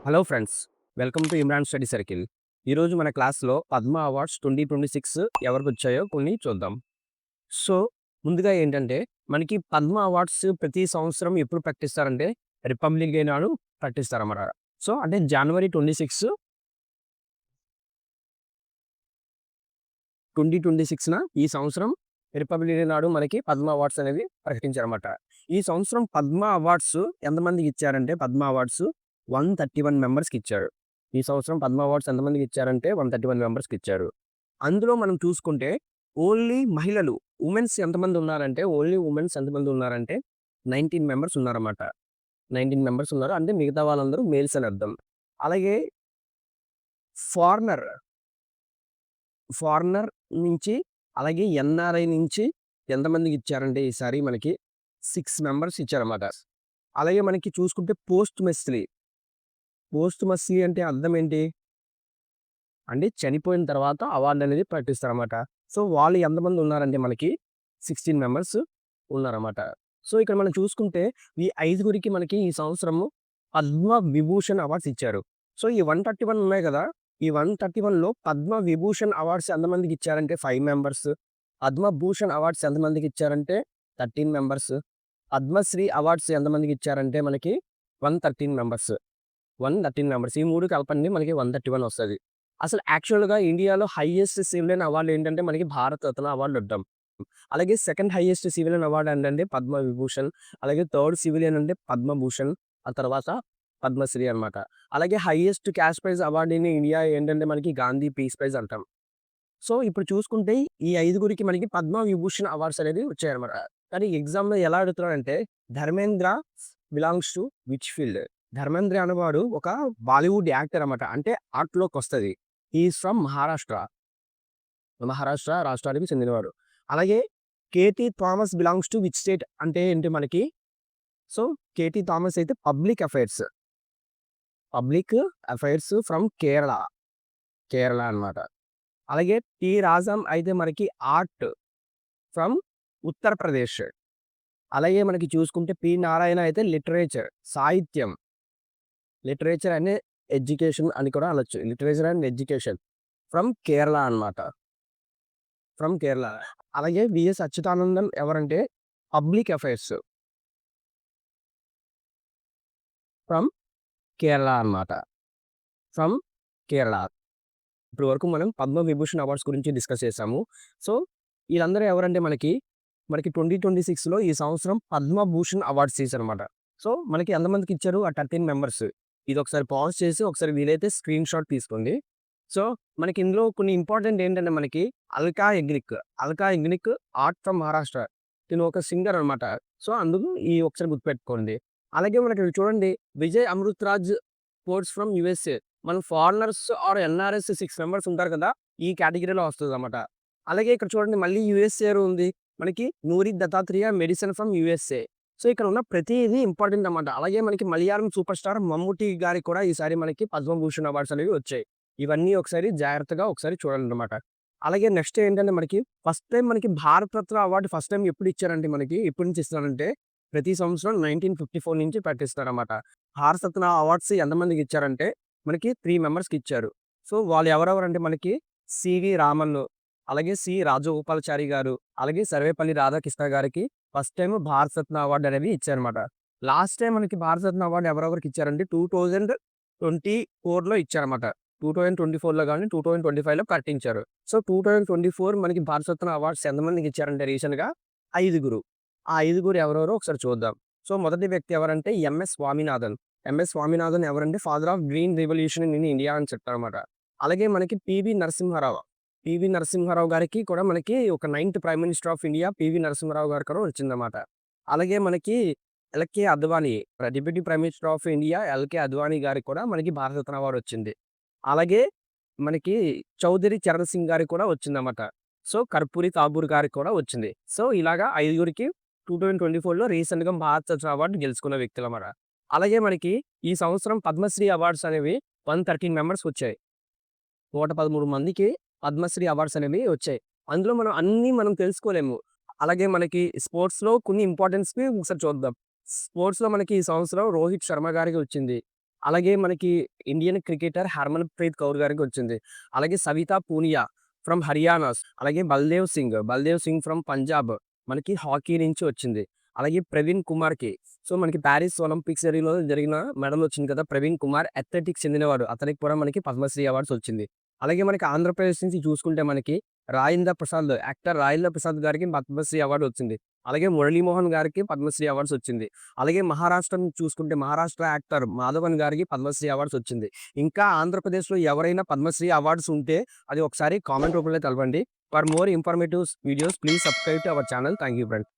Hello friends, welcome to Imran study circle. ఈరోజు మన క్లాస్లో పద్మ అవార్డ్స్ 2026 ఎవరికి వచ్చాయో కొన్ని చూద్దాం. సో ముందుగా ఏంటంటే మనకి పద్మ అవార్డ్స్ ప్రతి సంవత్సరం ఎప్పుడు ప్రకటిస్తారంటే రిపబ్లిక్ డే నాడు ప్రకటిస్తారన్నమాట. సో అంటే జనవరి 26, 2026న ఈ సంవత్సరం రిపబ్లిక్ డే నాడు మనకి పద్మ అవార్డ్స్ అనేవి ప్రకటించారన్నమాట. ఈ సంవత్సరం పద్మ అవార్డ్స్ ఎంతమందికి ఇచ్చారంటే పద్మ అవార్డ్స్ 131 మెంబర్స్‌కి ఇచ్చారు. ఈ సంవత్సరం పద్మ అవార్డ్స్ ఎంతమందికి ఇచ్చారంటే 131 మెంబర్స్‌కి ఇచ్చారు. అందులో మనం చూసుకుంటే ఓన్లీ మహిళలు, వుమెన్స్ ఎంతమంది ఉన్నారంటే ఓన్లీ వుమెన్స్ ఎంతమంది ఉన్నారంటే 19 మెంబర్స్ ఉన్నారన్నమాట. 19 మెంబర్స్ ఉన్నారు. అంటే మిగతా వాళ్ళందరూ మేల్స్ అని అర్థం. అలాగే ఫారినర్, ఫారినర్ నుంచి అలాగే ఎన్ఆర్ఐ నుంచి ఎంతమందికి ఇచ్చారంటే ఈసారి మనకి 6 మెంబర్స్ ఇచ్చారన్నమాట. అలాగే మనకి చూసుకుంటే పోస్ట్ మస్లీ అంటే అర్థం ఏంటి? అంటే చనిపోయిన తర్వాత అవార్డ్ అనేది ప్రకటిస్తారన్నమాట. సో, వాళ్ళు ఎంతమంది ఉన్నారంటే మనకి 16 మెంబర్స్ ఉన్నారన్నమాట. సో, ఇక్కడ మనం చూసుకుంటే ఈ ఐదుగురికి మనకి ఈ సంవత్సరము పద్మ విభూషణ్ అవార్డ్స్ ఇచ్చారు. సో, ఈ 131 ఉన్నాయి కదా! ఈ 131లో పద్మ విభూషణ్ అవార్డ్స్ ఎంతమందికి ఇచ్చారంటే 5 మెంబర్స్. పద్మభూషణ్ అవార్డ్స్ ఎంతమందికి ఇచ్చారంటే 13 మెంబర్స్. పద్మశ్రీ అవార్డ్స్ ఎంతమందికి ఇచ్చారంటే మనకి 113 మెంబర్స్. 113 మెంబర్స్. ఈ 3 కలపండి మనకి 131 వస్తది. అసలు యాక్చువల్‌గా ఇండియాలో హైయెస్ట్ సివిలియన్ అవార్డ్ ఏంటంటే మనకి భారత రత్న అవార్డ్ అంటాం. అలాగే సెకండ్ హైయెస్ట్ సివిలియన్ అవార్డ్ ఏంటంటే పద్మ విభూషణ్. అలాగే థర్డ్ సివిలియన్ అంటే పద్మభూషణ్. ఆ తర్వాత పద్మశ్రీ అన్నమాట. అలాగే highest cash prize award in India ఏంటంటే మనకి గాంధీ పీస్ ప్రైజ్ అంటాం. సో, ఇప్పుడు చూసుకుంటే ఈ ఐదుగురికి మనకి పద్మ విభూషణ్ అవార్డ్స్ అనేది వచ్చాయన్నమాట. కానీ ఎగ్జామ్‌లో ఎలా అడుగుతున్నాడంటే Dharmendra belongs to which field? Dharmendra అనేవాడు ఒక బాలీవుడ్ యాక్టర్ అన్నమాట. అంటే ఆర్ట్‌లోకొస్తది. He is from Maharashtra. Maharashtra రాష్ట్రానికి చెందినవాడు. అలాగే KT Thomas belongs to which state అంటే ఏంటి మనకి? సో, కేటీ థామస్ అయితే public affairs from Kerala. Kerala అన్నమాట. అలాగే టీ రాజం అయితే మనకి ఆర్ట్ ఫ్రమ్ ఉత్తరప్రదేశ్. అలాగే మనకి చూసుకుంటే పి. నారాయణ అయితే సాహిత్యం. లిటరేచర్ అండ్ ఎడ్యుకేషన్ అని కూడా అనొచ్చు. Literature and education from Kerala అన్నమాట. ఫ్రమ్ కేరళ. అలాగే విఎస్ అచ్యుతానందన్ ఎవరంటే పబ్లిక్ అఫైర్స్ ఫ్రమ్ కేరళ అన్నమాట. ఫ్రమ్ కేరళ. ఇప్పటి వరకు మనం పద్మ విభూషణ్ అవార్డ్స్ గురించి డిస్కస్ చేసాము. సో, వీళ్ళందరూ ఎవరంటే మనకి 2026లో ఈ సంవత్సరం పద్మభూషణ్ అవార్డ్స్ చేశారన్నమాట. సో, మనకి ఎంతమందికి ఇచ్చారు? ఆ 13 మెంబర్స్. ఇదొకసారి పాజ్ చేసి ఒకసారి వీలైతే స్క్రీన్‌షాట్ తీసుకోండి. సో, మనకి ఇందులో కొన్ని ఇంపార్టెంట్ ఏంటంటే మనకి అల్కా యగ్నిక్ ఆర్ట్ ఫ్రమ్ మహారాష్ట్ర. తిను ఒక సింగర్ అన్నమాట. సో, అందుకు ఈ ఒకసారి గుర్తుపెట్టుకోండి. అలాగే మనకి ఇక్కడ చూడండి Vijay Amritraj sports from USA. మనం ఫారినర్స్ ఆర్ ఎన్ఆర్ఎస్ 6 మెంబర్స్ ఉంటారు కదా! ఈ కేటగరీలో వస్తదన్నమాట. అలాగే ఇక్కడ చూడండి మళ్ళీ యూఎస్ఏ ఉంది. మనకి Noori Dattatreya medicine from USA. So, ఇక్కడ ఉన్న ప్రతీది ఇంపార్టెంట్ అన్నమాట. అలాగే మనకి మలయాళం సూపర్ స్టార్ మమ్ముట్టి గారికి కూడా ఈసారి మనకి పద్మభూషణ్ అవార్డ్స్ అనేవి వచ్చాయి. ఇవన్నీ ఒకసారి జాగ్రత్తగా ఒకసారి చూడాలన్నమాట. అలాగే నెక్స్ట్ ఏంటంటే మనకి ఫస్ట్ టైమ్ మనకి Bharat Ratna award first time ఎప్పుడు ఇచ్చారంటే మనకి ఎప్పటి నుంచి ఇస్తున్నారంటే ప్రతి సంవత్సరం 1954 నుంచి ప్రకటిస్తారన్నమాట. భారత రత్న అవార్డ్స్ ఎంతమందికి ఇచ్చారంటే మనకి 3 మెంబర్స్‌కి ఇచ్చారు. సో, వాళ్ళు ఎవరెవరంటే మనకి సివి రామన్, అలాగే సి రాజగోపాలాచారి గారు, అలాగే సర్వేపల్లి రాధాకృష్ణ గారికి ఫస్ట్ టైమ్ భారతరత్న అవార్డ్ అనేది ఇచ్చారన్నమాట. లాస్ట్ టైమ్ మనకి భారతరత్న అవార్డ్ ఎవరెవరికి ఇచ్చారంటే 2024లో ఇచ్చారన్నమాట. 2024లో గాని, 2025లో ప్రకటించారు. సో, 2024 మనకి భారతరత్న అవార్డ్స్ ఎంతమందికి ఇచ్చారంటే రీసెంట్‌గా ఐదుగురు. ఆ ఐదుగురు ఎవరెవరో ఒకసారి చూద్దాం. సో, మొదటి వ్యక్తి ఎవరంటే ఎంఎస్ స్వామినాథన్. ఎంఎస్ స్వామినాథన్ ఎవరంటే father of green revolution in India అని చెప్తారన్నమాట. అలాగే మనకి పివి నరసింహారావు. పివి నరసింహారావు గారికి కూడా మనకి ఒక 9థ్ prime minister of India PV Narasimha Rao గారికి కూడా వచ్చిందన్నమాట. అలాగే మనకి LK Advani deputy prime minister of India LK Advani గారికి కూడా మనకి భారతరత్న అవార్డ్ వచ్చింది. అలాగే మనకి చౌదరి చరణ్ సింగ్ గారికి కూడా వచ్చిందన్నమాట. సో, కర్పూరి తాపూర్ గారికి కూడా వచ్చింది. సో, ఇలాగా ఐదుగురికి 2024లో రీసెంట్‌గా భారతరత్న అవార్డ్ గెలుచుకున్న వ్యక్తులన్నమాట. అలాగే మనకి ఈ సంవత్సరం పద్మశ్రీ అవార్డ్స్ అనేవి 113 మెంబర్స్‌కొచ్చాయి. 113 మందికి పద్మశ్రీ అవార్డ్స్ అనేవి వచ్చాయి. అందులో మనం తెలుసుకోలేము. అలాగే మనకి స్పోర్ట్స్‌లో కొన్ని ఇంపార్టెన్స్‌ని ఒకసారి చూద్దాం. స్పోర్ట్స్‌లో మనకి ఈ సంవత్సరం రోహిత్ శర్మ గారికి వచ్చింది. అలాగే మనకి ఇండియన్ క్రికెటర్ హర్మన్‌ప్రీత్ కౌర్ గారికి వచ్చింది. అలాగే సవితా పూనియా ఫ్రమ్ హర్యానాస్. అలాగే బల్దేవ్ సింగ్ ఫ్రమ్ పంజాబ్ మనకి హాకీ నుంచి వచ్చింది. అలాగే ప్రవీణ్ కుమార్‌కి మనకి పారిస్ ఒలింపిక్స్ జరిగిన మెడల్ వచ్చింది కదా! ప్రవీణ్ కుమార్ అథ్లెటిక్స్ చెందినవాడు. అతనికి కూడా మనకి పద్మశ్రీ అవార్డ్స్ వచ్చింది. అలాగే మనకి ఆంధ్రప్రదేశ్ నుంచి చూసుకుంటే మనకి యాక్టర్ రాజేంద్ర ప్రసాద్ గారికి పద్మశ్రీ అవార్డ్ వచ్చింది. అలాగే మురళీమోహన్ గారికి పద్మశ్రీ అవార్డ్స్ వచ్చింది. అలాగే మహారాష్ట్ర నుంచి చూసుకుంటే మహారాష్ట్ర యాక్టర్ మాధవన్ గారికి పద్మశ్రీ అవార్డ్స్ వచ్చింది. ఇంకా ఆంధ్రప్రదేశ్‌లో ఎవరైనా పద్మశ్రీ అవార్డ్స్ ఉంటే అది ఒకసారి కామెంట్ రూపంలో తెలపండి. For more informative videos please subscribe to our channel. Thank you friends.